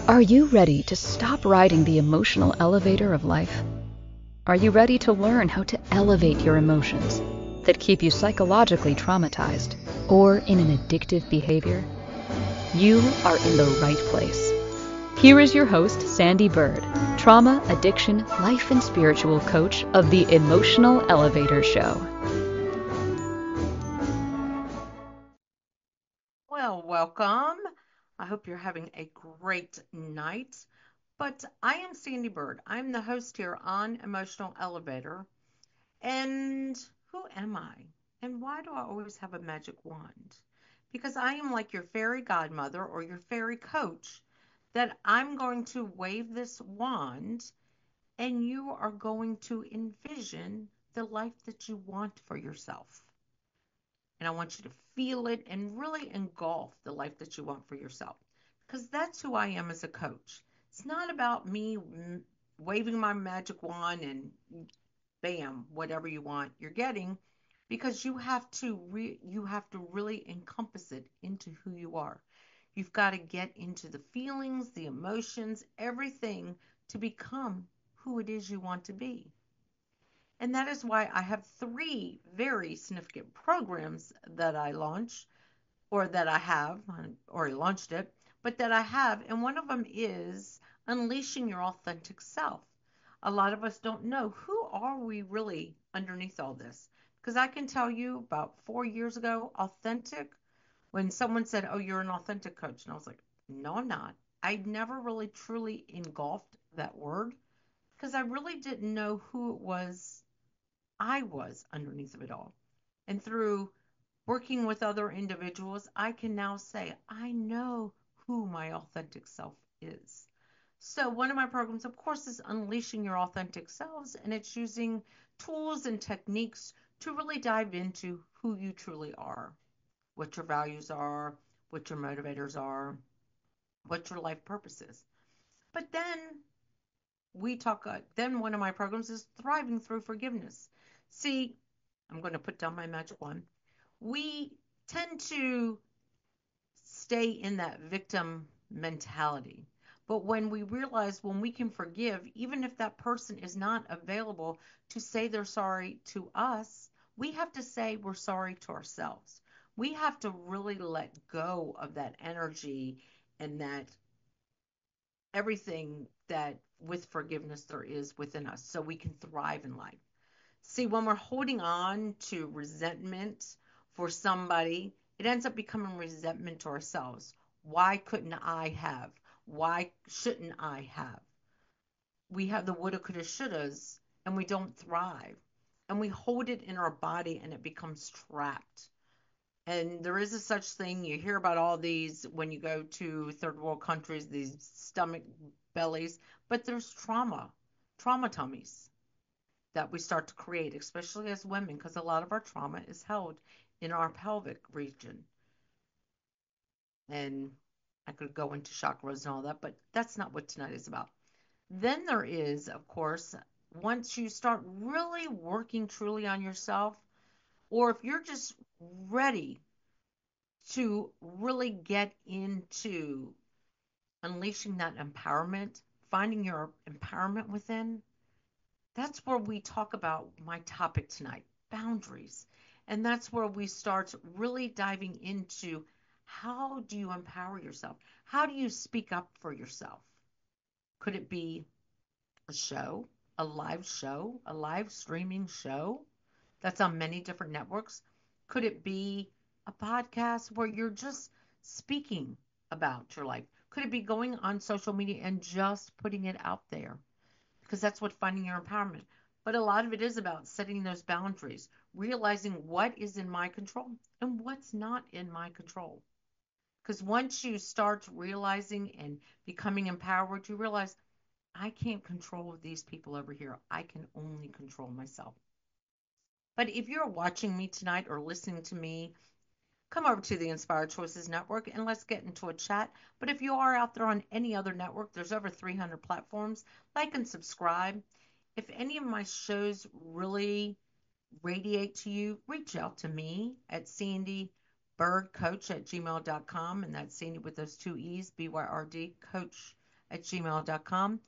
Are you ready to stop riding the emotional elevator of life? Are you ready to learn how to elevate your emotions that keep you psychologically traumatized or in an addictive behavior? You are in the right place. Here is your host, Sandee Byrd, trauma, addiction, life, and spiritual coach of the Emotional Elevator Show. Well, welcome. I hope you're having a great night. But I am Sandee Byrd. I'm the host here on Emotional Elevator. And who am I? And why do I always have a magic wand? Because I am like your fairy godmother or your fairy coach, that I'm going to wave this wand and you are going to envision the life that you want for yourself. And I want you to feel it and really engulf the life that you want for yourself. Because that's who I am as a coach. It's not about me waving my magic wand and bam, whatever you want, you're getting, because you have to really encompass it into who you are. You've got to get into the feelings, the emotions, everything to become who it is you want to be. And that is why I have three very significant programs that I launch, or that I have, I already launched it, but that I have. And one of them is unleashing your authentic self. A lot of us don't know, who are we really underneath all this? Because I can tell you, about 4 years ago, authentic, when someone said, "Oh, you're an authentic coach," and I was like, "No, I'm not." I never really truly engulfed that word because I really didn't know who it was I was underneath of it all. And through working with other individuals, I can now say, I know who my authentic self is. So, one of my programs, of course, is Unleashing Your Authentic Selves, and it's using tools and techniques to really dive into who you truly are, what your values are, what your motivators are, what your life purpose is. But then one of my programs is Thriving Through Forgiveness. See, I'm going to put down my magic wand. We tend to stay in that victim mentality. But when we realize, when we can forgive, even if that person is not available to say they're sorry to us, we have to say we're sorry to ourselves. We have to really let go of that energy and that everything that with forgiveness there is within us so we can thrive in life. See, when we're holding on to resentment for somebody, it ends up becoming resentment to ourselves. Why couldn't I have? Why shouldn't I have? We have the woulda, coulda, shouldas, and we don't thrive. And we hold it in our body and it becomes trapped. And there is a such thing, you hear about all these when you go to third world countries, these stomach bellies, but there's trauma tummies that we start to create, especially as women, because a lot of our trauma is held in our pelvic region. And I could go into chakras and all that, but that's not what tonight is about. Then there is, of course, once you start really working truly on yourself, or if you're just ready to really get into unleashing that empowerment, finding your empowerment within, that's where we talk about my topic tonight, boundaries. And that's where we start really diving into, how do you empower yourself? How do you speak up for yourself? Could it be a show, a live streaming show that's on many different networks? Could it be a podcast where you're just speaking about your life? Could it be going on social media and just putting it out there? Because that's what finding your empowerment. But a lot of it is about setting those boundaries, realizing what is in my control and what's not in my control. Because once you start realizing and becoming empowered, you realize, I can't control these people over here. I can only control myself. But if you're watching me tonight or listening to me, come over to the Inspired Choices Network and let's get into a chat. But if you are out there on any other network, there's over 300 platforms. Like and subscribe. If any of my shows really radiate to you, reach out to me at sandeebyrdcoach@gmail.com. And that's Sandy with those two E's, BYRD, coach sandeebyrd@gmail.com.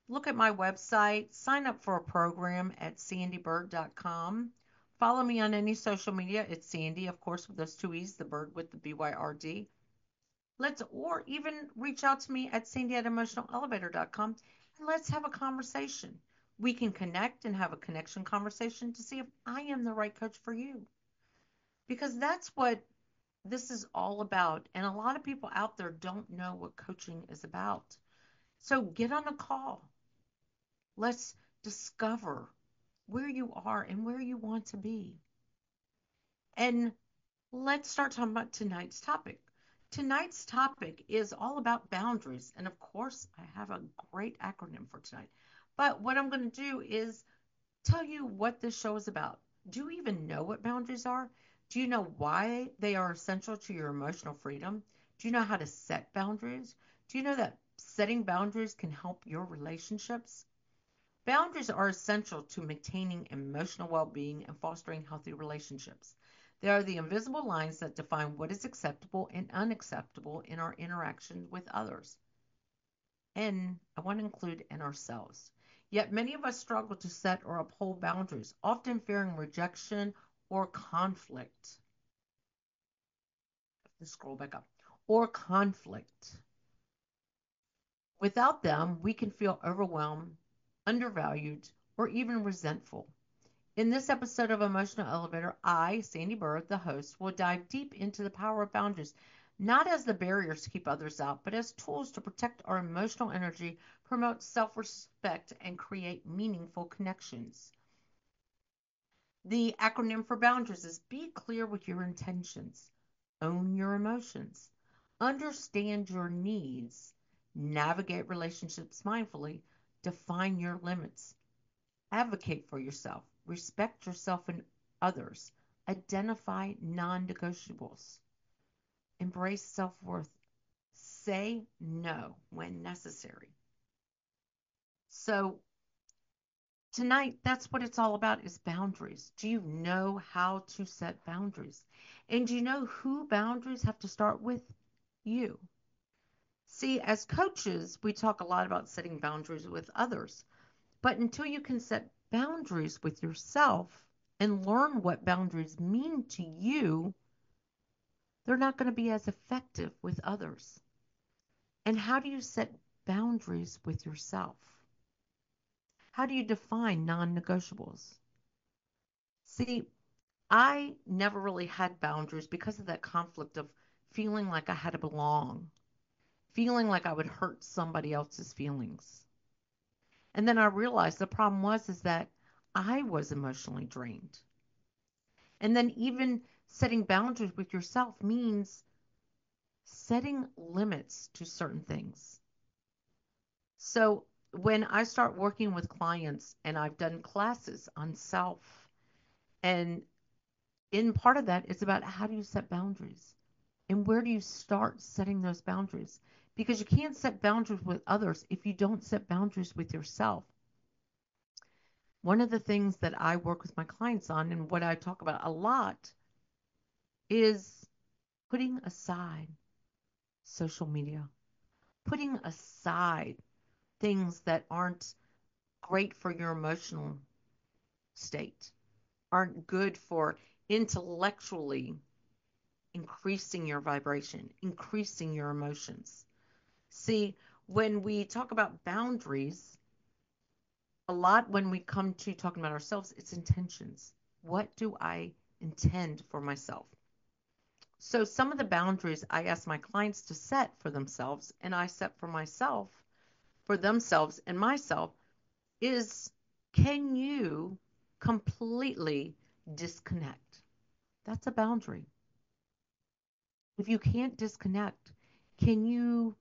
Look at my website, sign up for a program at sandeebyrd.com. Follow me on any social media. It's Sandee, of course, with those two E's, the bird with the BYRD. Or even reach out to me at Sandee@emotionalelevator.com and let's have a conversation. We can connect and have a connection conversation to see if I am the right coach for you. Because that's what this is all about. And a lot of people out there don't know what coaching is about. So get on a call. Let's discover where you are and where you want to be. And let's start talking about tonight's topic. Tonight's topic is all about boundaries. And of course, I have a great acronym for tonight. But what I'm going to do is tell you what this show is about. Do you even know what boundaries are? Do you know why they are essential to your emotional freedom? Do you know how to set boundaries? Do you know that setting boundaries can help your relationships? Boundaries are essential to maintaining emotional well-being and fostering healthy relationships. They are the invisible lines that define what is acceptable and unacceptable in our interaction with others. And I want to include in ourselves. Yet many of us struggle to set or uphold boundaries, often fearing rejection or conflict. Let's scroll back up. Or conflict. Without them, we can feel overwhelmed, undervalued, or even resentful. In this episode of Emotional Elevator, I, Sandee Byrd, the host, will dive deep into the power of boundaries, not as the barriers to keep others out, but as tools to protect our emotional energy, promote self-respect, and create meaningful connections. The acronym for boundaries is be clear with your intentions, own your emotions, understand your needs, navigate relationships mindfully, define your limits, advocate for yourself, respect yourself and others, identify non-negotiables, embrace self-worth, say no when necessary. So tonight, that's what it's all about is boundaries. Do you know how to set boundaries? And do you know who boundaries have to start with? You. See, as coaches, we talk a lot about setting boundaries with others. But until you can set boundaries with yourself and learn what boundaries mean to you, they're not going to be as effective with others. And how do you set boundaries with yourself? How do you define non-negotiables? See, I never really had boundaries because of that conflict of feeling like I had to belong, feeling like I would hurt somebody else's feelings. And then I realized the problem is that I was emotionally drained. And then even setting boundaries with yourself means setting limits to certain things. So when I start working with clients and I've done classes on self, and in part of that, it's about how do you set boundaries and where do you start setting those boundaries? Because you can't set boundaries with others if you don't set boundaries with yourself. One of the things that I work with my clients on and what I talk about a lot is putting aside social media, putting aside things that aren't great for your emotional state, aren't good for intellectually increasing your vibration, increasing your emotions. See, when we talk about boundaries, a lot when we come to talking about ourselves, it's intentions. What do I intend for myself? So some of the boundaries I ask my clients to set for themselves and I set for myself, for themselves and myself, is can you completely disconnect? That's a boundary. If you can't disconnect, can you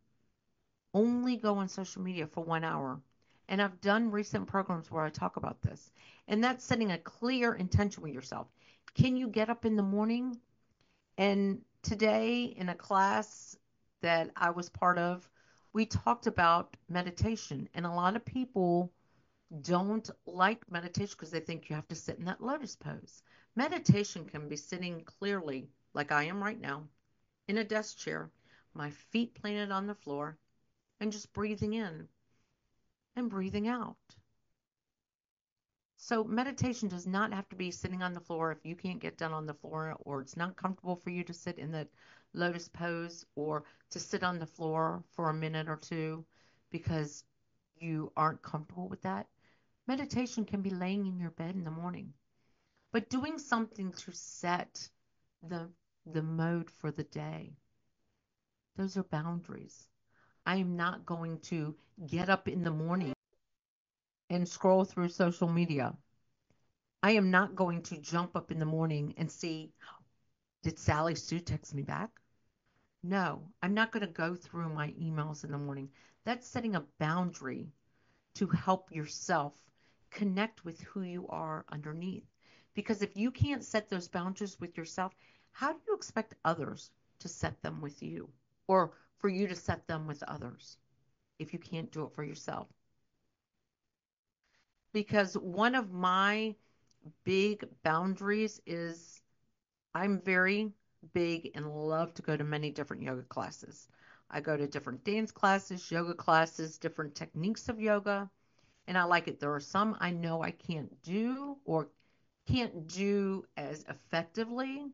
only go on social media for 1 hour? And I've done recent programs where I talk about this. And that's setting a clear intention with yourself. Can you get up in the morning? And today in a class that I was part of, we talked about meditation. And a lot of people don't like meditation because they think you have to sit in that lotus pose. Meditation can be sitting clearly, like I am right now, in a desk chair, my feet planted on the floor, and just breathing in and breathing out. So meditation does not have to be sitting on the floor if you can't get down on the floor or it's not comfortable for you to sit in the lotus pose or to sit on the floor for a minute or two because you aren't comfortable with that. Meditation can be laying in your bed in the morning, but doing something to set the the mode for the day. Those are boundaries. I am not going to get up in the morning and scroll through social media. I am not going to jump up in the morning and see, did Sally Sue text me back? No, I'm not going to go through my emails in the morning. That's setting a boundary to help yourself connect with who you are underneath. Because if you can't set those boundaries with yourself, how do you expect others to set them with you? Or for you to set them with others if you can't do it for yourself? Because one of my big boundaries is I'm very big and love to go to many different yoga classes. I go to different dance classes, yoga classes, different techniques of yoga, and I like it. There are some I know I can't do or can't do as effectively,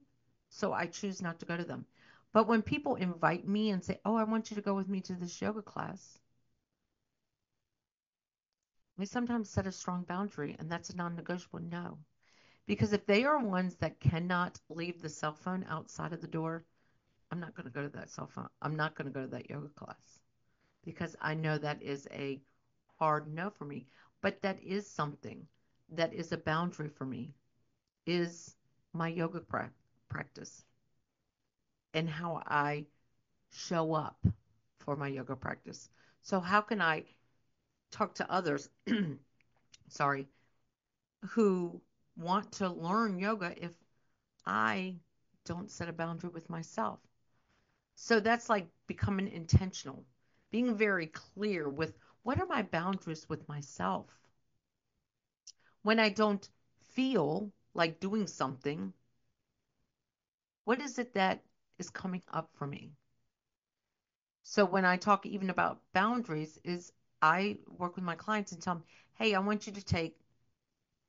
so I choose not to go to them. But when people invite me and say, "Oh, I want you to go with me to this yoga class," they sometimes set a strong boundary, and that's a non-negotiable no. Because if they are ones that cannot leave the cell phone outside of the door, I'm not going to go to that cell phone. I'm not going to go to that yoga class because I know that is a hard no for me. But that is something that is a boundary for me is my yoga practice and how I show up for my yoga practice. So how can I talk to others, sorry, who want to learn yoga if I don't set a boundary with myself? So that's like becoming intentional, being very clear with what are my boundaries with myself. When I don't feel like doing something, what is it that is coming up for me? So when I talk even about boundaries is I work with my clients and tell them, hey, I want you to take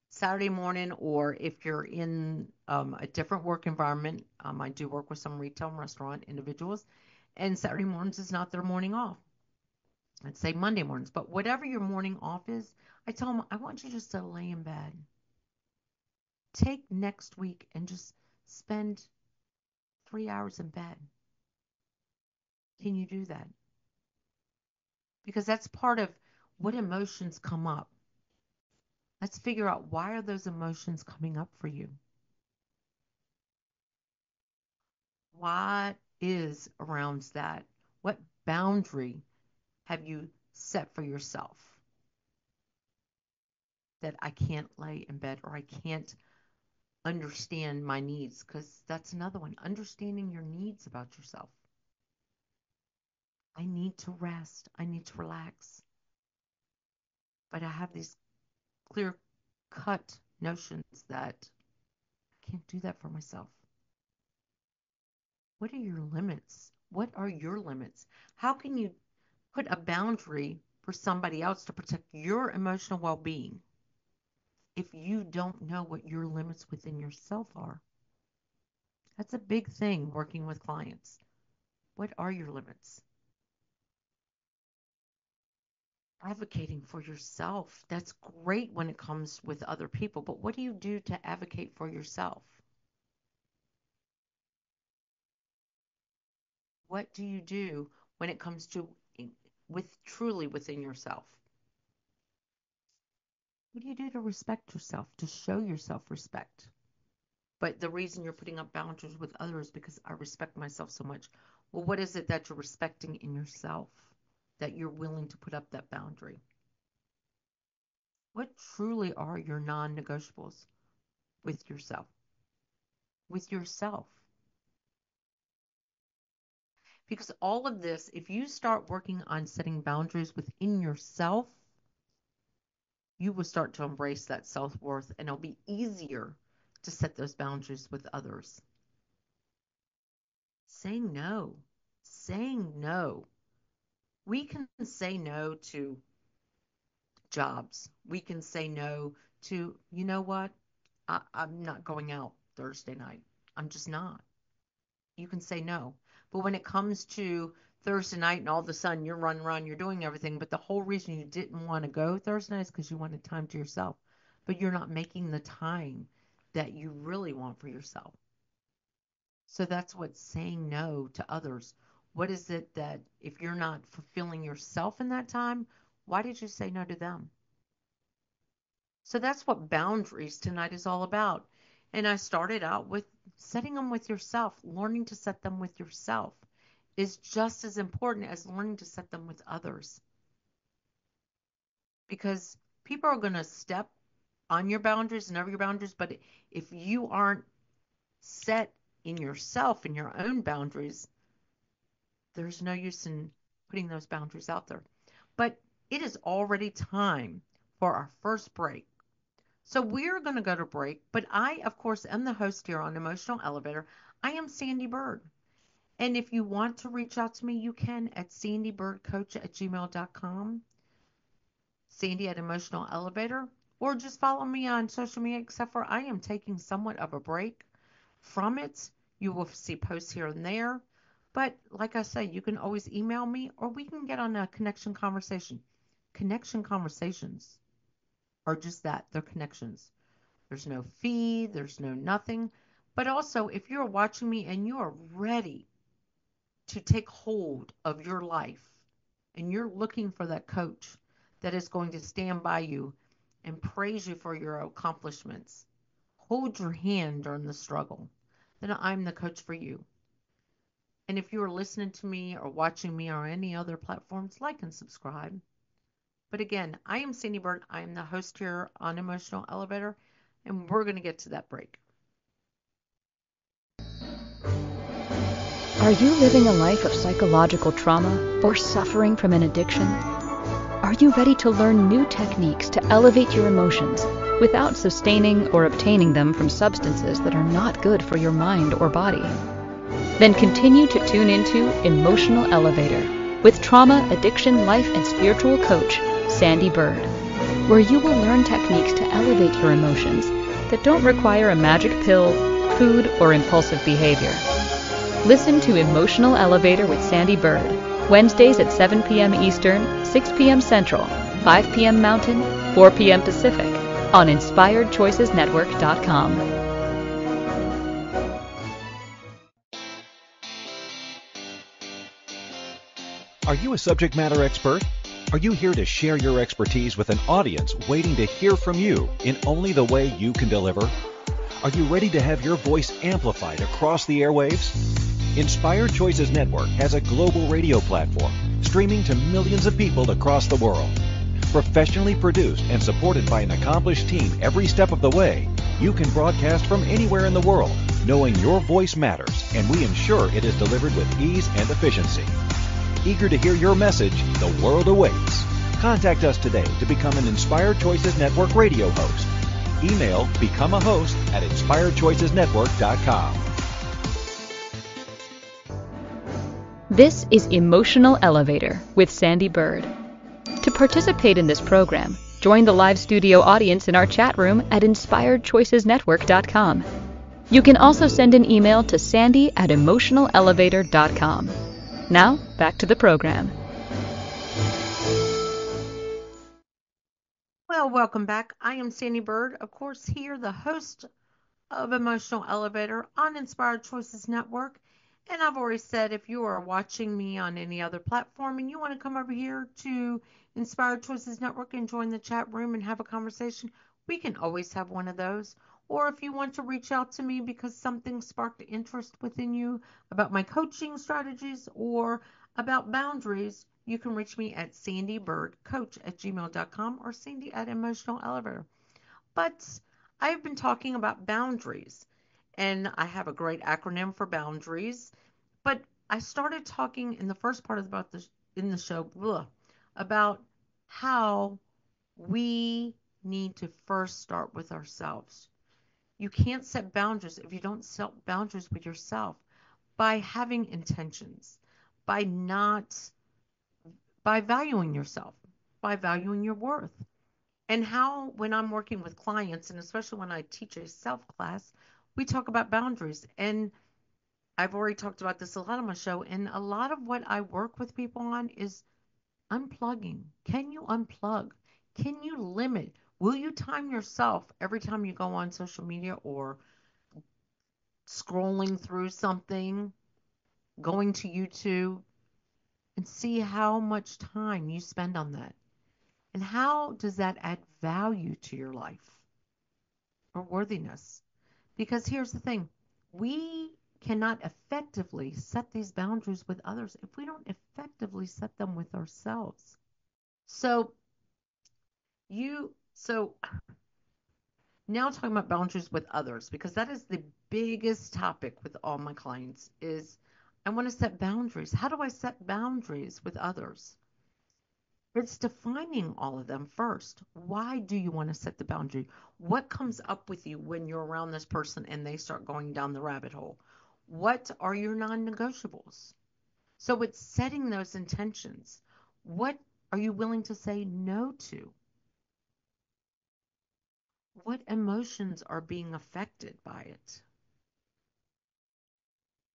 Saturday morning, or if you're in a different work environment, I do work with some retail and restaurant individuals, and Saturday mornings is not their morning off. I'd say Monday mornings, but whatever your morning off is, I tell them, I want you just to lay in bed. Take next week and just spend 3 hours in bed. Can you do that? Because that's part of what emotions come up. Let's figure out why are those emotions coming up for you? What is around that? What boundary have you set for yourself that I can't lay in bed or I can't understand my needs? Because that's another one. Understanding your needs about yourself. I need to rest. I need to relax. But I have these clear cut notions that I can't do that for myself. What are your limits? What are your limits? How can you put a boundary for somebody else to protect your emotional well being if you don't know what your limits within yourself are? That's a big thing working with clients. What are your limits? Advocating for yourself. That's great when it comes with other people, but what do you do to advocate for yourself? What do you do when it comes to with truly within yourself? What do you do to respect yourself, to show yourself respect? But the reason you're putting up boundaries with others is because I respect myself so much. Well, what is it that you're respecting in yourself that you're willing to put up that boundary? What truly are your non-negotiables with yourself? With yourself. Because all of this, if you start working on setting boundaries within yourself, you will start to embrace that self-worth and it'll be easier to set those boundaries with others. Saying no. Saying no. We can say no to jobs. We can say no to, you know what? I'm not going out Thursday night. I'm just not. You can say no. But when it comes to Thursday night and all of a sudden you're running around, you're doing everything, but the whole reason you didn't want to go Thursday night is because you wanted time to yourself. But you're not making the time that you really want for yourself. So that's what saying no to others. What is it that if you're not fulfilling yourself in that time, why did you say no to them? So that's what boundaries tonight is all about. And I started out with setting them with yourself. Learning to set them with yourself is just as important as learning to set them with others. Because people are going to step on your boundaries and over your boundaries, but if you aren't set in yourself, in your own boundaries, there's no use in putting those boundaries out there. But it is already time for our first break. So we're going to go to break, but I, of course, am the host here on Emotional Elevator. I am Sandee Byrd. And if you want to reach out to me, you can at sandeebyrdcoach@gmail.com, Sandee at Emotional Elevator, or just follow me on social media, except for I am taking somewhat of a break from it. You will see posts here and there. But like I say, you can always email me or we can get on a connection conversation. Connection conversations are just that. They're connections. There's no fee, there's no nothing. But also, if you're watching me and you are ready to take hold of your life and you're looking for that coach that is going to stand by you and praise you for your accomplishments, hold your hand during the struggle, then I'm the coach for you. And if you are listening to me or watching me on any other platforms, like and subscribe. But again, I am Sandee Byrd. I am the host here on Emotional Elevator, and we're going to get to that break. Are you living a life of psychological trauma or suffering from an addiction? Are you ready to learn new techniques to elevate your emotions without sustaining or obtaining them from substances that are not good for your mind or body? Then continue to tune into Emotional Elevator with trauma, addiction, life, and spiritual coach, Sandee Byrd, where you will learn techniques to elevate your emotions that don't require a magic pill, food, or impulsive behavior. Listen to Emotional Elevator with Sandee Byrd, Wednesdays at 7 p.m. Eastern, 6 p.m. Central, 5 p.m. Mountain, 4 p.m. Pacific, on InspiredChoicesNetwork.com. Are you a subject matter expert? Are you here to share your expertise with an audience waiting to hear from you in only the way you can deliver? Are you ready to have your voice amplified across the airwaves? Inspired Choices Network has a global radio platform streaming to millions of people across the world. Professionally produced and supported by an accomplished team every step of the way, you can broadcast from anywhere in the world, knowing your voice matters, and we ensure it is delivered with ease and efficiency. Eager to hear your message, the world awaits. Contact us today to become an Inspired Choices Network radio host. Email become a host at inspiredchoicesnetwork.com. This is Emotional Elevator with Sandee Byrd. To participate in this program, join the live studio audience in our chat room at inspiredchoicesnetwork.com. You can also send an email to sandy@emotionalelevator.com. Now, back to the program. Well, welcome back. I am Sandee Byrd, of course, here, the host of Emotional Elevator on Inspired Choices Network. And I've already said if you are watching me on any other platform and you want to come over here to Inspired Choices Network and join the chat room and have a conversation, we can always have one of those. Or if you want to reach out to me because something sparked interest within you about my coaching strategies or about boundaries, you can reach me at sandeebyrdcoach@gmail.com or Sandee@emotionalelevator. But I've been talking about boundaries, and I have a great acronym for boundaries. But I started talking in the first part about this in the show about how we need to first start with ourselves. You can't set boundaries if you don't set boundaries with yourself by having intentions, by not by valuing yourself, by valuing your worth. And how, when I'm working with clients, and especially when I teach a self class, we talk about boundaries. And I've already talked about this a lot on my show. And a lot of what I work with people on is unplugging. Can you unplug? Can you limit? Will you time yourself every time you go on social media or scrolling through something, going to YouTube, and see how much time you spend on that? And how does that add value to your life or worthiness? Because here's the thing, we cannot effectively set these boundaries with others if we don't effectively set them with ourselves. So so now talking about boundaries with others, because that is the biggest topic with all my clients is I want to set boundaries. How do I set boundaries with others? It's defining all of them first. Why do you want to set the boundary? What comes up with you when you're around this person and they start going down the rabbit hole? What are your non-negotiables? So it's setting those intentions. What are you willing to say no to? What emotions are being affected by it?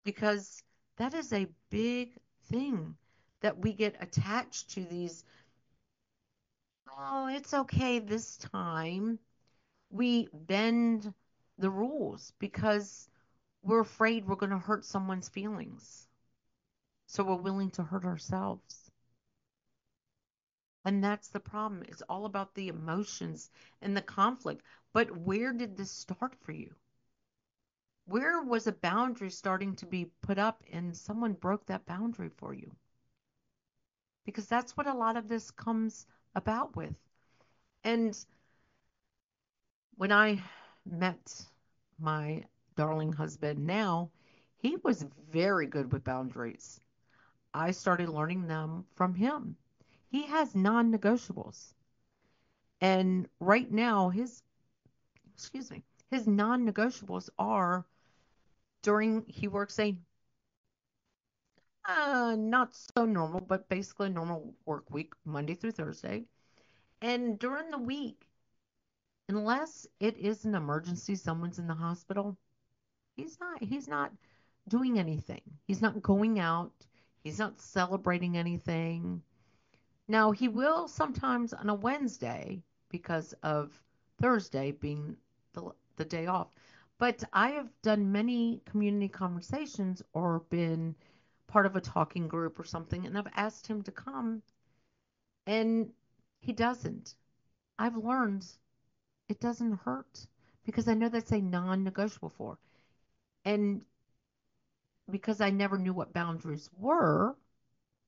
Because that is a big thing that we get attached to these, oh, it's okay this time. We bend the rules because we're afraid we're going to hurt someone's feelings. So we're willing to hurt ourselves. And that's the problem. It's all about the emotions and the conflict. But where did this start for you? Where was a boundary starting to be put up and someone broke that boundary for you? Because that's what a lot of this comes about with. And when I met my darling husband now, he was very good with boundaries. I started learning them from him. He has non-negotiables. And right now his non-negotiables are during he works a not so normal, but basically a normal work week, Monday through Thursday. And during the week, unless it is an emergency, someone's in the hospital, he's not doing anything. He's not going out. He's not celebrating anything. Now, he will sometimes on a Wednesday because of Thursday being the day off. But I have done many community conversations or been part of a talking group or something, and I've asked him to come, and he doesn't. I've learned it doesn't hurt because I know that's a non-negotiable for. And because I never knew what boundaries were,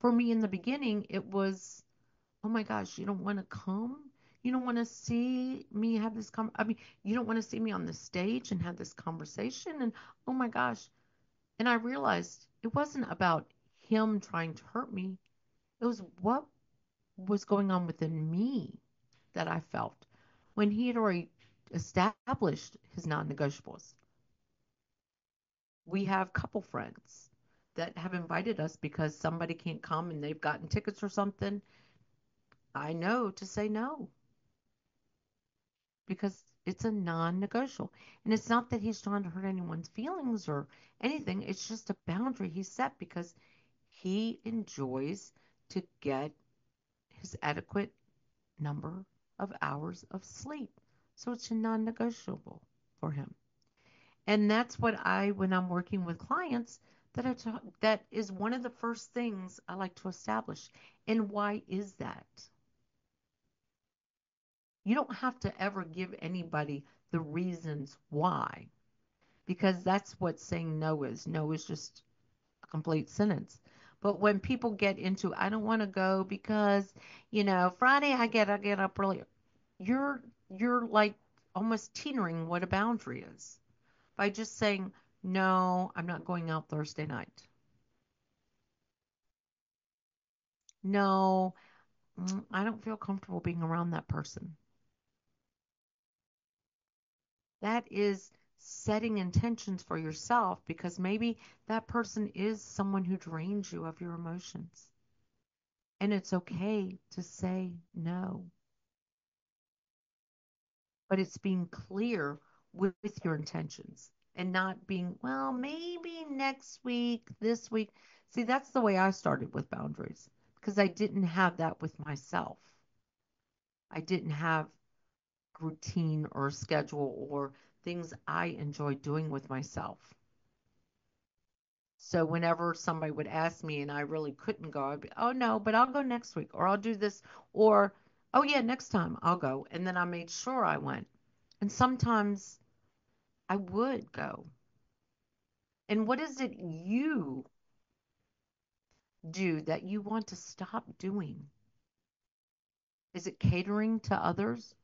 for me in the beginning, it was, oh my gosh, you don't want to come? You don't want to see me have this you don't want to see me on the stage and have this conversation? And oh my gosh. And I realized it wasn't about him trying to hurt me. It was what was going on within me that I felt when he had already established his non-negotiables. We have couple friends that have invited us because somebody can't come and they've gotten tickets or something. I know to say no because it's a non-negotiable. And it's not that he's trying to hurt anyone's feelings or anything. It's just a boundary he set because he enjoys to get his adequate number of hours of sleep. So it's a non-negotiable for him. And that's what when I'm working with clients, that is one of the first things I like to establish. And why is that? You don't have to ever give anybody the reasons why, because that's what saying no is. No is just a complete sentence. But when people get into, I don't want to go because, Friday I get up early. You're like almost teetering what a boundary is by just saying, no, I'm not going out Thursday night. No, I don't feel comfortable being around that person. That is setting intentions for yourself because maybe that person is someone who drains you of your emotions. And it's okay to say no, but it's being clear with your intentions and not being, well, maybe next week, this week. See, that's the way I started with boundaries because I didn't have that with myself. I didn't have a routine or a schedule or things I enjoy doing with myself. So whenever somebody would ask me and I really couldn't go, I'd be, oh no, but I'll go next week or I'll do this or, oh yeah, next time I'll go. And then I made sure I went. And sometimes I would go. And what is it you do that you want to stop doing? Is it catering to others?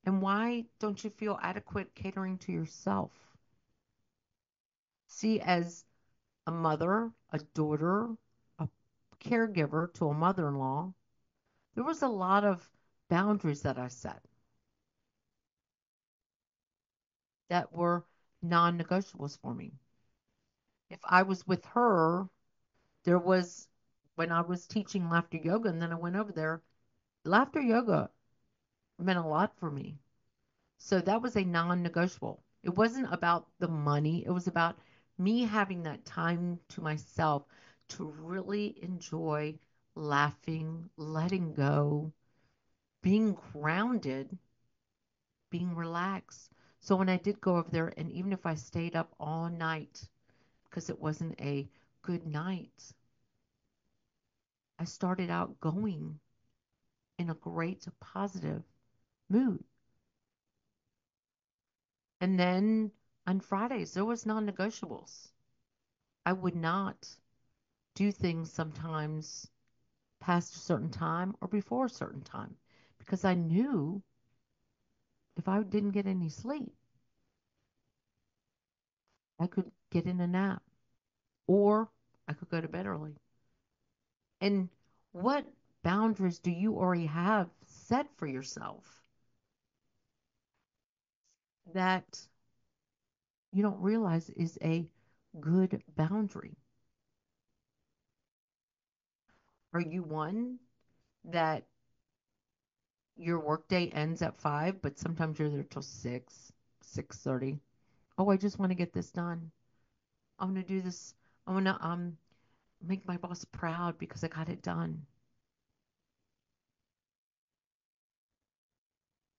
And why don't you feel adequate catering to yourself? See, as a mother, a daughter, a caregiver to a mother in law, there was a lot of boundaries that I set that were non negotiables for me. If I was with her, there was when I was teaching laughter yoga and then I went over there, laughter yoga meant a lot for me. So that was a non negotiable. It wasn't about the money, it was about me having that time to myself to really enjoy laughing, letting go, being grounded, being relaxed. So when I did go over there, and even if I stayed up all night because it wasn't a good night, I started out going in a great positive mood. And then on Fridays, there was non negotiables. I would not do things sometimes past a certain time or before a certain time because I knew if I didn't get any sleep, I could get in a nap or I could go to bed early. And what boundaries do you already have set for yourself that you don't realize is a good boundary? Are you one that your workday ends at 5, but sometimes you're there till 6, 6:30? Oh, I just want to get this done. I want to do this. I want to make my boss proud because I got it done.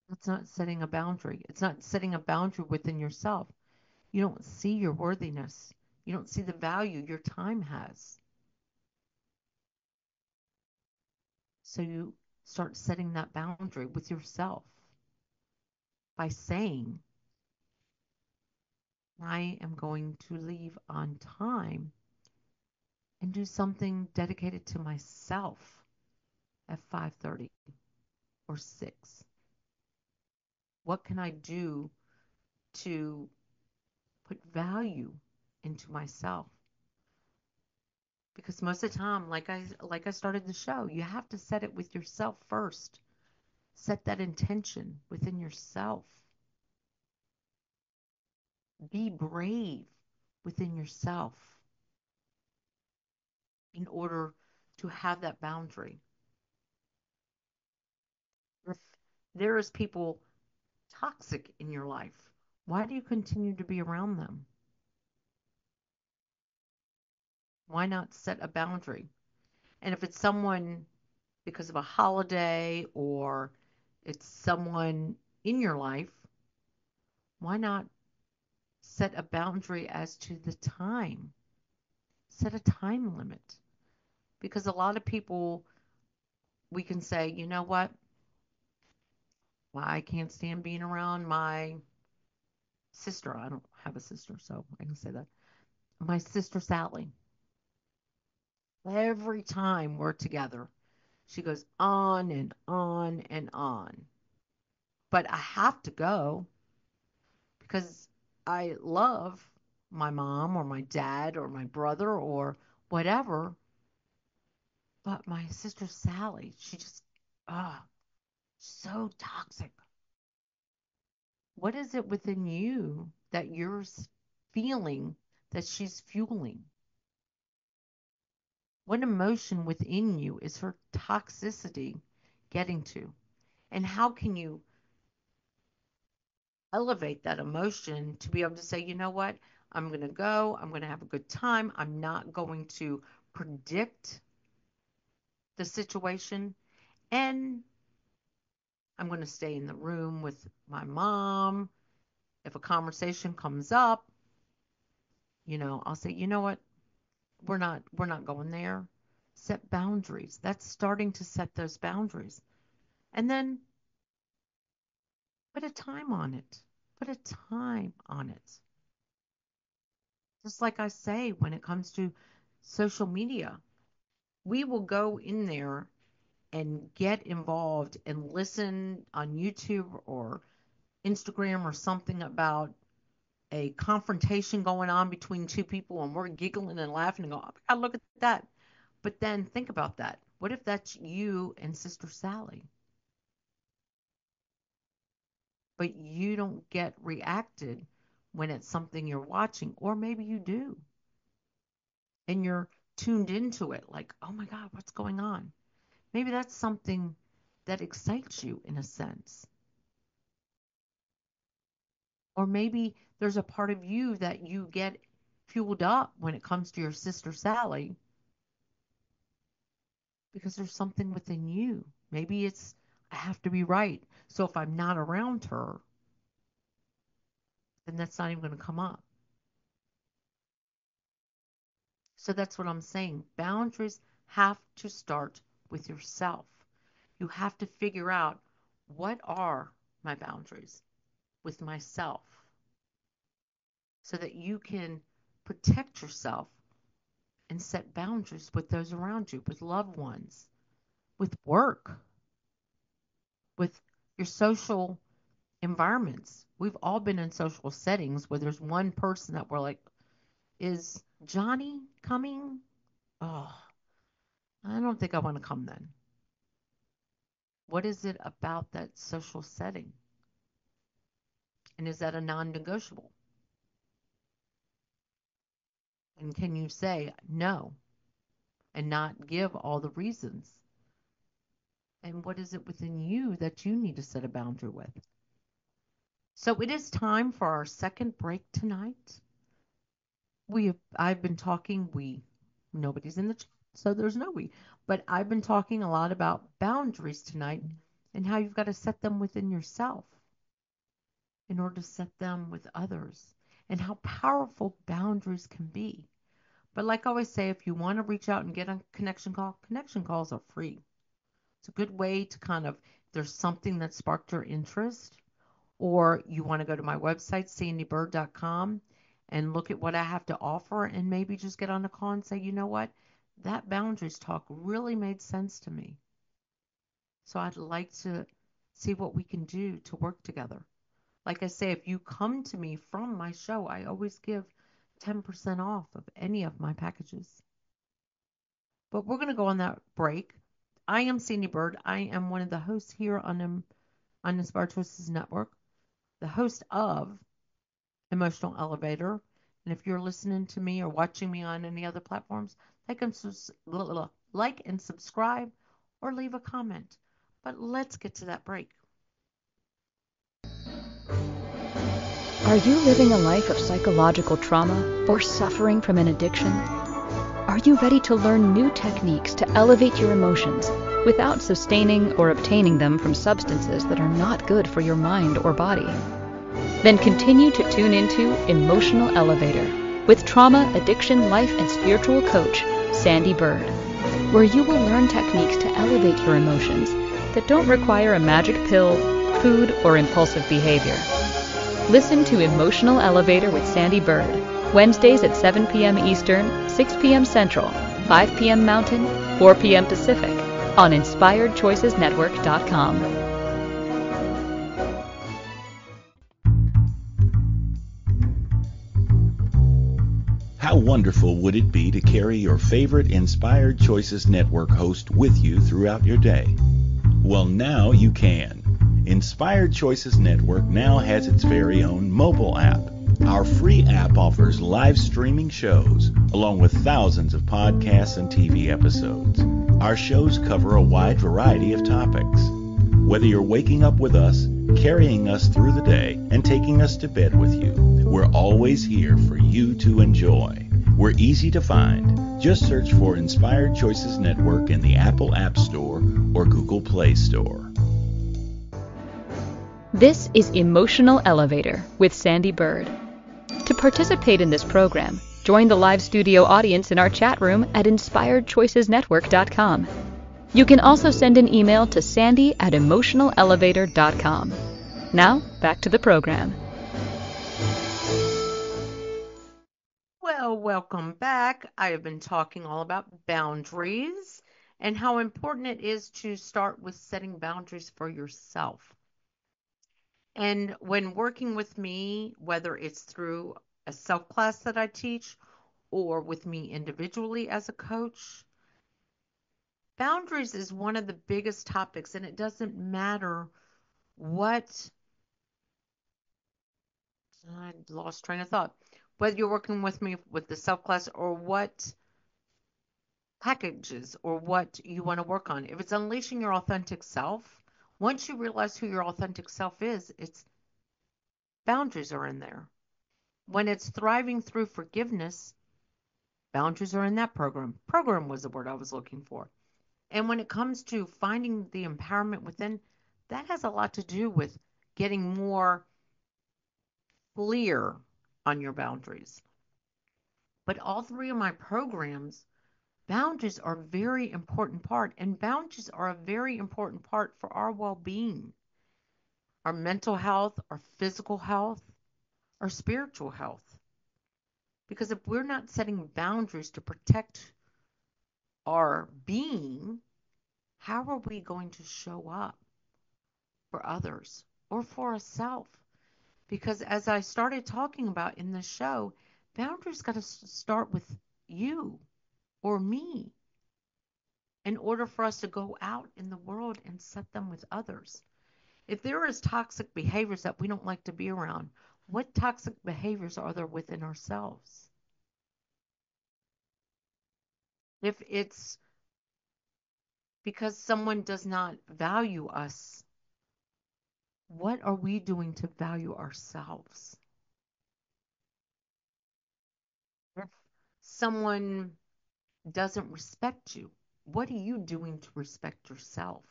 That's not setting a boundary. It's not setting a boundary within yourself. You don't see your worthiness. You don't see the value your time has. So you start setting that boundary with yourself by saying, I am going to leave on time and do something dedicated to myself at 5:30 or 6. What can I do to put value into myself? Because most of the time, like I started the show, you have to set it with yourself first. Set that intention within yourself. Be brave within yourself in order to have that boundary. If there is people toxic in your life, why do you continue to be around them? Why not set a boundary? And if it's someone because of a holiday or it's someone in your life, why not set a boundary as to the time? Set a time limit. Because a lot of people, we can say, you know what? Well, I can't stand being around my sister. I don't have a sister, so I can say that. My sister Sally. Every time we're together, she goes on and on and on. But I have to go because I love my mom or my dad or my brother or whatever. But my sister Sally, she just, ah, so toxic. What is it within you that you're feeling that she's fueling? What emotion within you is her toxicity getting to? And how can you elevate that emotion to be able to say, you know what? I'm going to go. I'm going to have a good time. I'm not going to predict the situation. And I'm going to stay in the room with my mom. If a conversation comes up, I'll say, you know what? We're not going there. Set boundaries. That's starting to set those boundaries. And then put a time on it. Put a time on it. Just like I say, when it comes to social media, we will go in there and get involved and listen on YouTube or Instagram or something about a confrontation going on between two people, and we're giggling and laughing and go, oh my God, look at that. But then think about that. What if that's you and Sister Sally? But you don't get reacted when it's something you're watching, or maybe you do. And you're tuned into it like, oh my God, what's going on? Maybe that's something that excites you in a sense. Or maybe there's a part of you that you get fueled up when it comes to your Sister Sally because there's something within you. Maybe it's, I have to be right. So if I'm not around her, then that's not even going to come up. So that's what I'm saying. Boundaries have to start with yourself. You have to figure out, what are my boundaries with myself, so that you can protect yourself and set boundaries with those around you, with loved ones, with work, with your social environments. We've all been in social settings where there's one person that we're like, is Johnny coming? Oh, I don't think I want to come then. What is it about that social setting? And is that a non-negotiable? And can you say no and not give all the reasons? And what is it within you that you need to set a boundary with? So it is time for our second break tonight. I've been talking, nobody's in the chat, so there's no we. But I've been talking a lot about boundaries tonight and how you've got to set them within yourself in order to set them with others, and how powerful boundaries can be. But like I always say, if you want to reach out and get a connection calls are free. It's a good way to kind of, if there's something that sparked your interest, or you want to go to my website, sandeebyrd.com, and look at what I have to offer, and maybe just get on a call and say, you know what, that boundaries talk really made sense to me. So I'd like to see what we can do to work together. Like I say, if you come to me from my show, I always give 10% off of any of my packages. But we're going to go on that break. I am Sandee Byrd. I am one of the hosts here on Inspired Choices Network, the host of Emotional Elevator. And if you're listening to me or watching me on any other platforms, like and subscribe or leave a comment. But let's get to that break. Are you living a life of psychological trauma or suffering from an addiction? Are you ready to learn new techniques to elevate your emotions without sustaining or obtaining them from substances that are not good for your mind or body? Then continue to tune into Emotional Elevator with trauma, addiction, life, and spiritual coach, Sandee Byrd, where you will learn techniques to elevate your emotions that don't require a magic pill, food, or impulsive behavior. Listen to Emotional Elevator with Sandee Byrd, Wednesdays at 7 p.m. Eastern, 6 p.m. Central, 5 p.m. Mountain, 4 p.m. Pacific, on InspiredChoicesNetwork.com. How wonderful would it be to carry your favorite Inspired Choices Network host with you throughout your day? Well, now you can. Inspired Choices Network now has its very own mobile app. Our free app offers live streaming shows, along with thousands of podcasts and TV episodes. Our shows cover a wide variety of topics. Whether you're waking up with us, carrying us through the day, and taking us to bed with you, we're always here for you to enjoy. We're easy to find. Just search for Inspired Choices Network in the Apple App Store or Google Play Store. This is Emotional Elevator with Sandee Byrd. To participate in this program, join the live studio audience in our chat room at inspiredchoicesnetwork.com. You can also send an email to sandy@emotionalelevator.com. Now, back to the program. Well, welcome back. I have been talking all about boundaries and how important it is to start with setting boundaries for yourself. And when working with me, whether it's through a self class that I teach or with me individually as a coach, boundaries is one of the biggest topics, and it doesn't matter what, I lost train of thought, whether you're working with me with the self class or what packages or what you want to work on. If it's unleashing your authentic self, once you realize who your authentic self is, it's boundaries are in there. When it's thriving through forgiveness, boundaries are in that program. Program was the word I was looking for. And when it comes to finding the empowerment within, that has a lot to do with getting more clear on your boundaries. But all three of my programs, boundaries are a very important part, and boundaries are a very important part for our well-being, our mental health, our physical health, our spiritual health. Because if we're not setting boundaries to protect our being, how are we going to show up for others or for ourselves? Because as I started talking about in this show, boundaries got to start with you or me in order for us to go out in the world and set them with others. If there is toxic behaviors that we don't like to be around, what toxic behaviors are there within ourselves? If it's because someone does not value us, what are we doing to value ourselves? If someone doesn't respect you, what are you doing to respect yourself?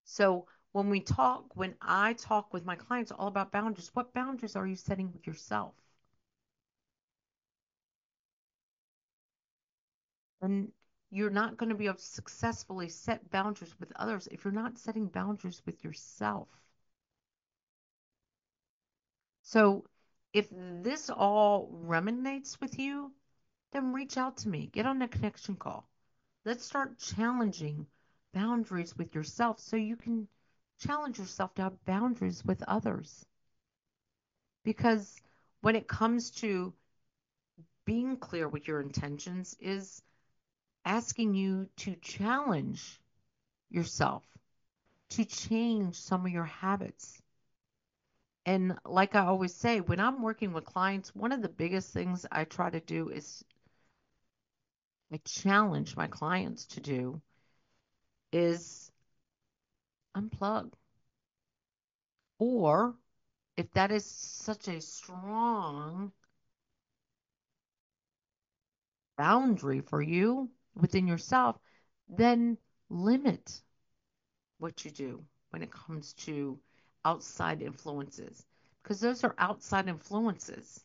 So when I talk with my clients all about boundaries, what boundaries are you setting with yourself? And you're not going to be able to successfully set boundaries with others if you're not setting boundaries with yourself. So if this all resonates with you, then reach out to me. Get on a connection call. Let's start challenging boundaries with yourself so you can challenge yourself to have boundaries with others. Because when it comes to being clear with your intentions is asking you to challenge yourself, to change some of your habits. And like I always say, when I'm working with clients, one of the biggest things I try to do is I challenge my clients to do is unplug. Or if that is such a strong boundary for you within yourself, then limit what you do when it comes to outside influences. Because those are outside influences.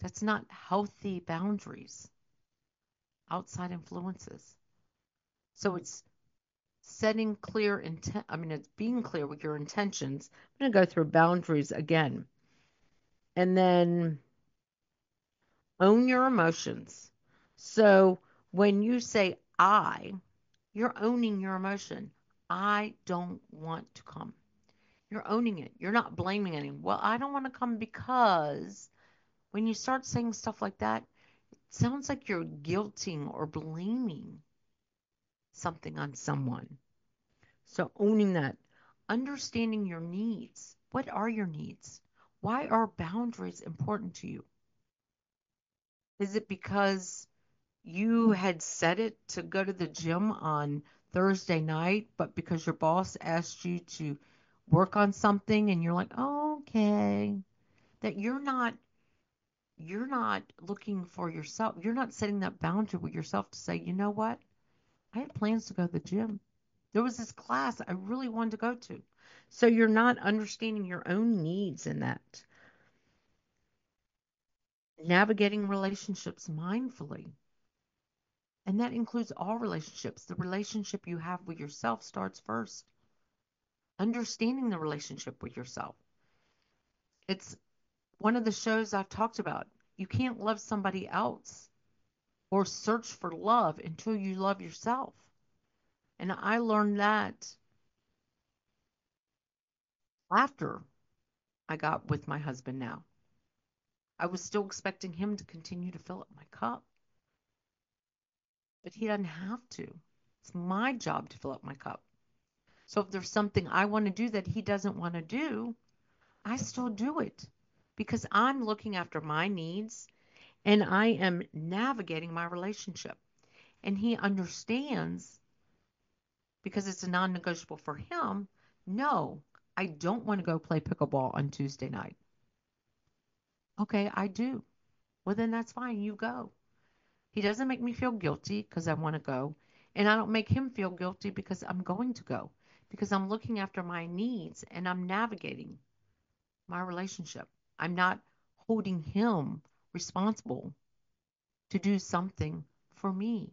That's not healthy boundaries. Outside influences. So it's setting clear intent. It's being clear with your intentions. I'm going to go through boundaries again. And then own your emotions. So when you say I, you're owning your emotion. I don't want to come. You're owning it. You're not blaming anyone. Well, I don't want to come because when you start saying stuff like that, it sounds like you're guilting or blaming something on someone. So owning that, understanding your needs. What are your needs? Why are boundaries important to you? Is it because you had set it to go to the gym on Thursday night, but because your boss asked you to work on something and you're like, oh, okay, that you're not looking for yourself. You're not setting that boundary with yourself to say, you know what? I had plans to go to the gym. There was this class I really wanted to go to. So you're not understanding your own needs in that. Navigating relationships mindfully. And that includes all relationships. The relationship you have with yourself starts first. Understanding the relationship with yourself. It's one of the shows I've talked about. You can't love somebody else or search for love until you love yourself. And I learned that after I got with my husband now. I was still expecting him to continue to fill up my cup, but he doesn't have to. It's my job to fill up my cup. So if there's something I want to do that he doesn't want to do, I still do it because I'm looking after my needs and I am navigating my relationship. And he understands because it's a non negotiable for him. No, I don't want to go play pickleball on Tuesday night. Okay, I do. Well, then that's fine. You go. He doesn't make me feel guilty because I want to go. And I don't make him feel guilty because I'm going to go. Because I'm looking after my needs and I'm navigating my relationship. I'm not holding him responsible to do something for me.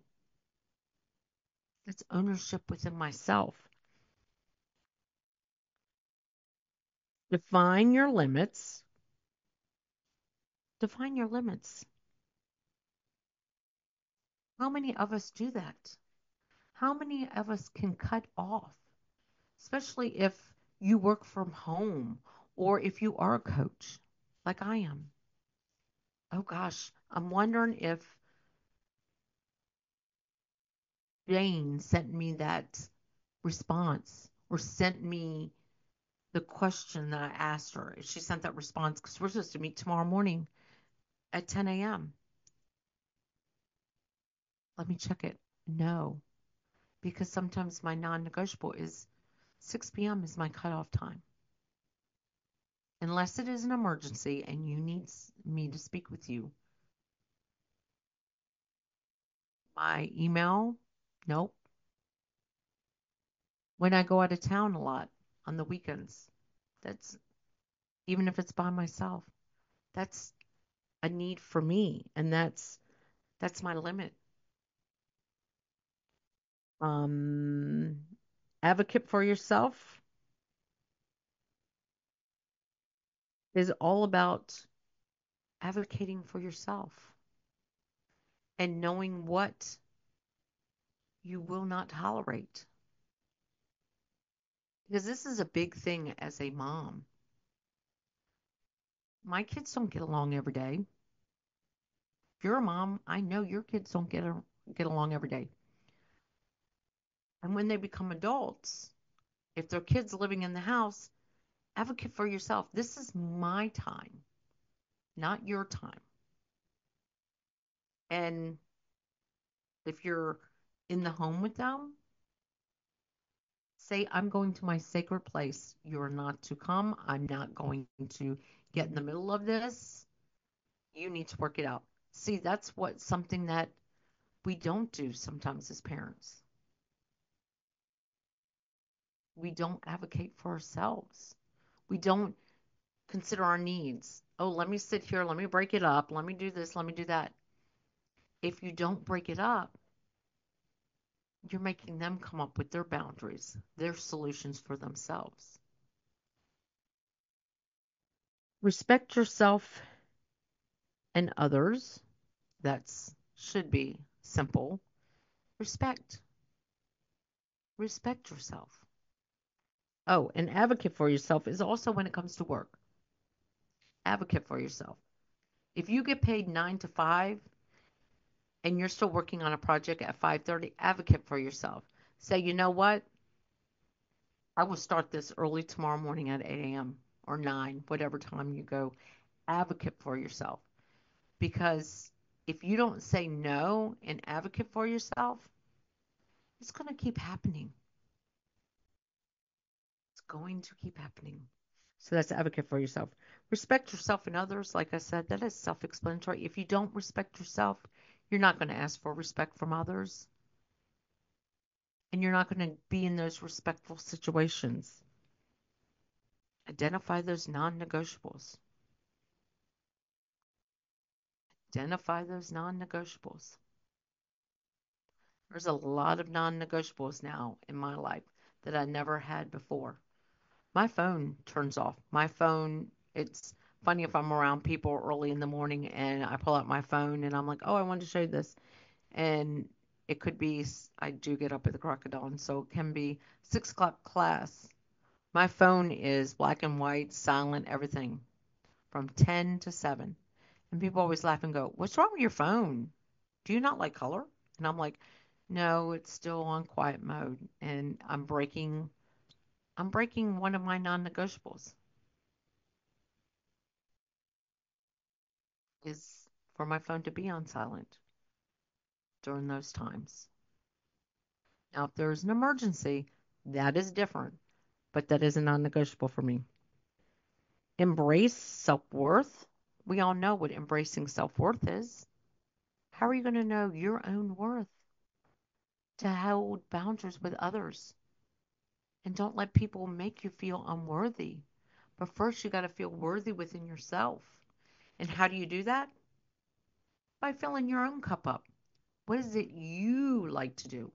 It's ownership within myself. Define your limits. Define your limits. How many of us do that? How many of us can cut off, especially if you work from home or if you are a coach like I am? Oh gosh, I'm wondering if Jane sent me that response or sent me the question that I asked her. If she sent that response, because we're supposed to meet tomorrow morning at 10 a.m. Let me check it. No, because sometimes my non negotiable is 6 p.m. is my cutoff time. Unless it is an emergency and you need me to speak with you. My email, nope. When I go out of town a lot on the weekends, that's even if it's by myself, that's a need for me, and that's my limit. Um, Advocate for yourself is all about advocating for yourself and knowing what you will not tolerate. Because this is a big thing as a mom. My kids don't get along every day. If you're a mom, I know your kids don't get along every day. And when they become adults, if their kids living in the house, advocate for yourself. This is my time, not your time. And if you're in the home with them, say, I'm going to my sacred place. You're not to come. I'm not going to get in the middle of this. You need to work it out. See, that's something that we don't do sometimes as parents. We don't advocate for ourselves. We don't consider our needs. Oh, let me sit here. Let me break it up. Let me do this. Let me do that. If you don't break it up, you're making them come up with their boundaries, their solutions for themselves. Respect yourself and others. That should be simple. Respect. Respect yourself. Oh, and advocate for yourself is also when it comes to work. Advocate for yourself. If you get paid 9 to 5 and you're still working on a project at 5:30, advocate for yourself. Say, you know what? I will start this early tomorrow morning at 8 a.m. or 9, whatever time you go, advocate for yourself. Because if you don't say no and advocate for yourself, it's going to keep happening. It's going to keep happening. So that's advocate for yourself. Respect yourself and others. Like I said, that is self-explanatory. If you don't respect yourself, you're not going to ask for respect from others. And you're not going to be in those respectful situations. Identify those non-negotiables. Identify those non-negotiables. There's a lot of non-negotiables now in my life that I never had before. My phone turns off. My phone, it's funny if I'm around people early in the morning and I pull out my phone and I'm like, oh, I wanted to show you this. And it could be, I do get up at the crack of dawn, so it can be 6 o'clock class. My phone is black and white, silent, everything from 10 to 7. And people always laugh and go, what's wrong with your phone? Do you not like color? And I'm like, no, it's still on quiet mode. And I'm breaking one of my non-negotiables is for my phone to be on silent during those times. Now, if there's an emergency, that is different, but that is a non-negotiable for me. Embrace self-worth. We all know what embracing self-worth is. How are you going to know your own worth? To hold boundaries with others. And don't let people make you feel unworthy. But first, you got to feel worthy within yourself. And how do you do that? By filling your own cup up. What is it you like to do?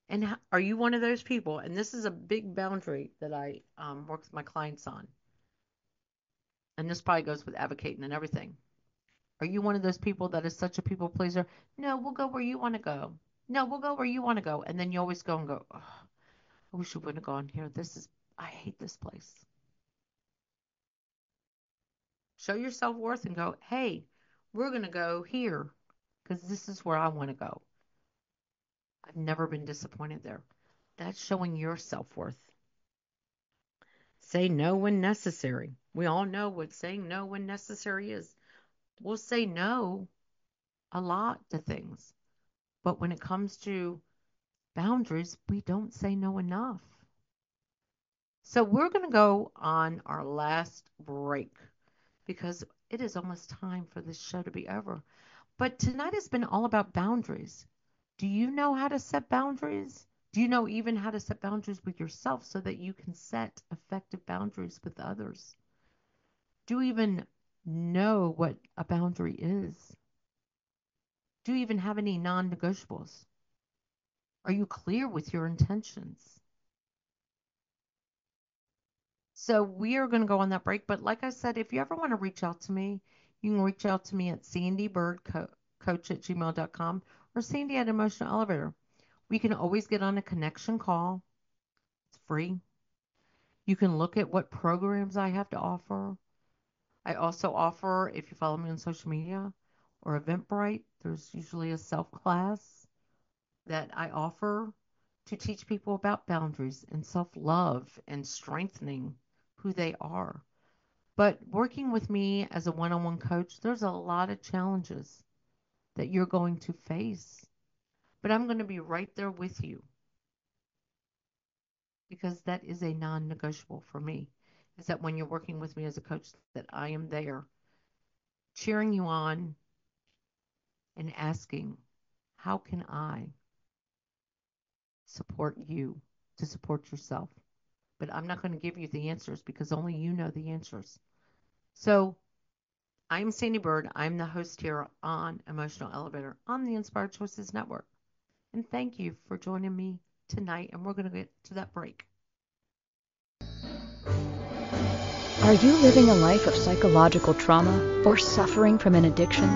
And are you one of those people? And this is a big boundary that I work with my clients on. And this probably goes with advocating and everything. Are you one of those people that is such a people pleaser? No, we'll go where you want to go. No, we'll go where you want to go. And then you always go and go, oh, I wish we wouldn't have gone here. I hate this place. Show your self-worth and go, hey, we're going to go here because this is where I want to go. I've never been disappointed there. That's showing your self-worth. Say no when necessary. We all know what saying no when necessary is. We'll say no a lot to things. But when it comes to boundaries, we don't say no enough. So we're going to go on our last break because it is almost time for this show to be over. But tonight has been all about boundaries. Do you know how to set boundaries? Do you know even how to set boundaries with yourself so that you can set effective boundaries with others? Do you even know what a boundary is? Do you even have any non-negotiables? Are you clear with your intentions? So we are going to go on that break. But like I said, if you ever want to reach out to me, you can reach out to me at sandeebyrdcoach@gmail.com or Sandee at Emotional Elevator. We can always get on a connection call. It's free. You can look at what programs I have to offer. I also offer, if you follow me on social media or Eventbrite, there's usually a self-class that I offer to teach people about boundaries and self-love and strengthening who they are. But working with me as a one-on-one coach, there's a lot of challenges that you're going to face. But I'm going to be right there with you because that is a non-negotiable for me, is that when you're working with me as a coach, that I am there cheering you on and asking, how can I support you to support yourself? But I'm not going to give you the answers because only you know the answers. So I'm Sandee Byrd. I'm the host here on Emotional Elevator on the Inspired Choices Network. And thank you for joining me tonight. And we're going to get to that break. Are you living a life of psychological trauma or suffering from an addiction?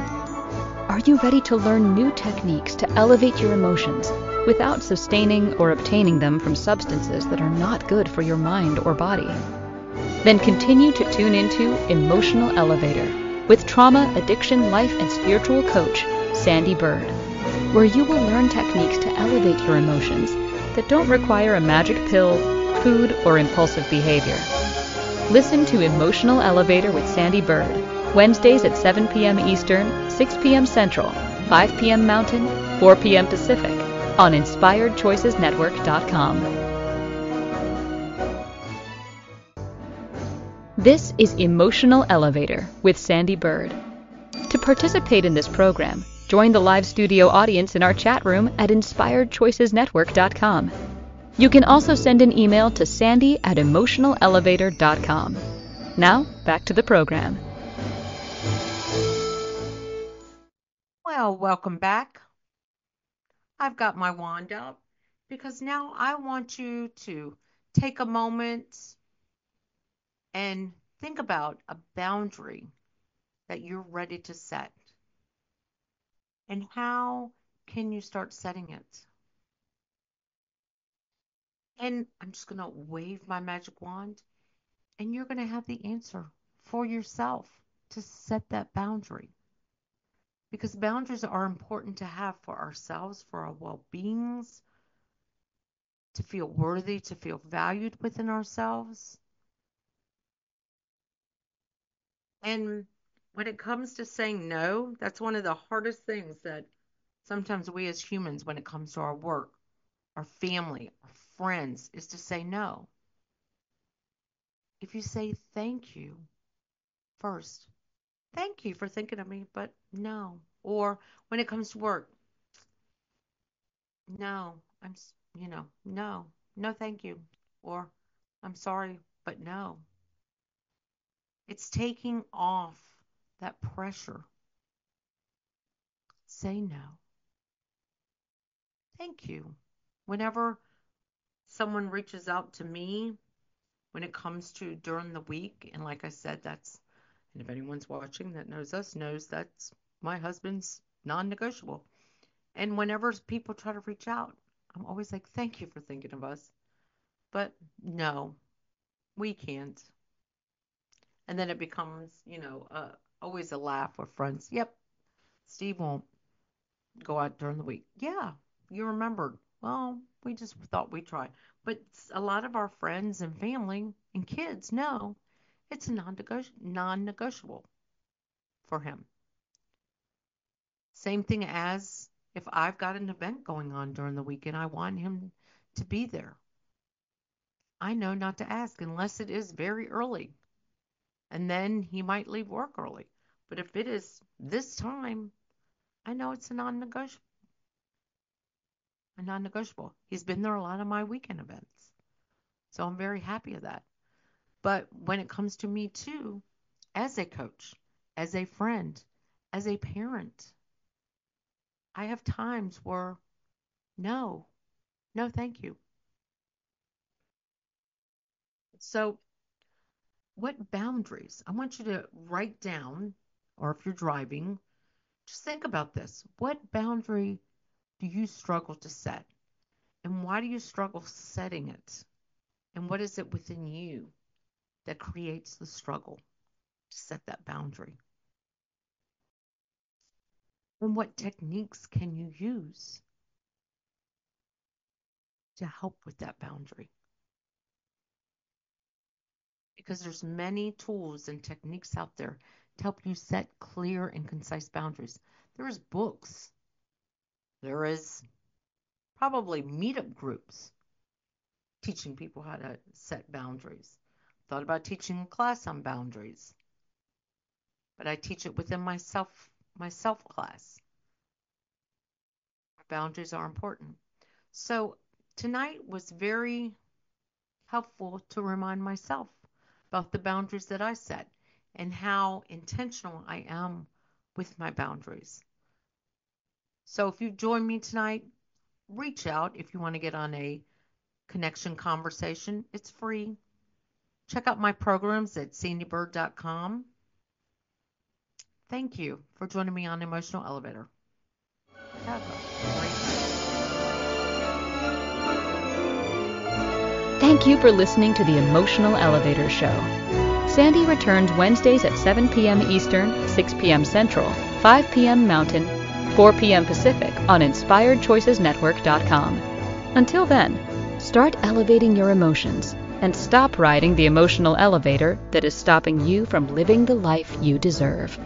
Are you ready to learn new techniques to elevate your emotions without sustaining or obtaining them from substances that are not good for your mind or body? Then continue to tune into Emotional Elevator with trauma, addiction, life, and spiritual coach, Sandee Byrd, where you will learn techniques to elevate your emotions that don't require a magic pill, food, or impulsive behavior. Listen to Emotional Elevator with Sandee Byrd, Wednesdays at 7 p.m. Eastern, 6 p.m. Central, 5 p.m. Mountain, 4 p.m. Pacific, on InspiredChoicesNetwork.com. This is Emotional Elevator with Sandee Byrd. To participate in this program, join the live studio audience in our chat room at InspiredChoicesNetwork.com. You can also send an email to sandy@emotionalelevator.com. Now, back to the program. Well, welcome back. I've got my wand out because now I want you to take a moment and think about a boundary that you're ready to set. And how can you start setting it? And I'm just going to wave my magic wand, and you're going to have the answer for yourself to set that boundary. Because boundaries are important to have for ourselves, for our well-beings, to feel worthy, to feel valued within ourselves. And when it comes to saying no, that's one of the hardest things that sometimes we as humans, when it comes to our work, our family, our friends, is to say no. If you say thank you first, thank you for thinking of me, but no. Or when it comes to work, no, no, thank you. Or I'm sorry, but no. It's taking off that pressure. Say no. Thank you. Whenever someone reaches out to me, when it comes to during the week, and like I said, and if anyone's watching that knows us, knows that's my husband's non-negotiable. And whenever people try to reach out, I'm always like, thank you for thinking of us. But no, we can't. And then it becomes, always a laugh with friends. Yep, Steve won't go out during the week. Yeah, you remembered. Well, we just thought we'd try. But a lot of our friends and family and kids know it's a non-negotiable for him. Same thing as if I've got an event going on during the week and I want him to be there. I know not to ask unless it is very early. And then he might leave work early. But if it is this time, I know it's a non-negotiable. He's been there a lot of my weekend events. So I'm very happy of that. But when it comes to me too, as a coach, as a friend, as a parent, I have times where no, thank you. So what boundaries? I want you to write down, or if you're driving, just think about this. What boundary do you struggle to set? And why do you struggle setting it? And what is it within you that creates the struggle to set that boundary? And what techniques can you use to help with that boundary? Because there's many tools and techniques out there to help you set clear and concise boundaries. There's books. There is probably meetup groups teaching people how to set boundaries. Thought about teaching a class on boundaries, but I teach it within my self class. Boundaries are important. So tonight was very helpful to remind myself about the boundaries that I set and how intentional I am with my boundaries. So if you join me tonight, reach out if you want to get on a connection conversation. It's free. Check out my programs at sandeebyrd.com. Thank you for joining me on Emotional Elevator. Have a great night. Thank you for listening to the Emotional Elevator Show. Sandee returns Wednesdays at 7 p.m. Eastern, 6 p.m. Central, 5 p.m. Mountain, 4 p.m. Pacific on InspiredChoicesNetwork.com. Until then, start elevating your emotions and stop riding the emotional elevator that is stopping you from living the life you deserve.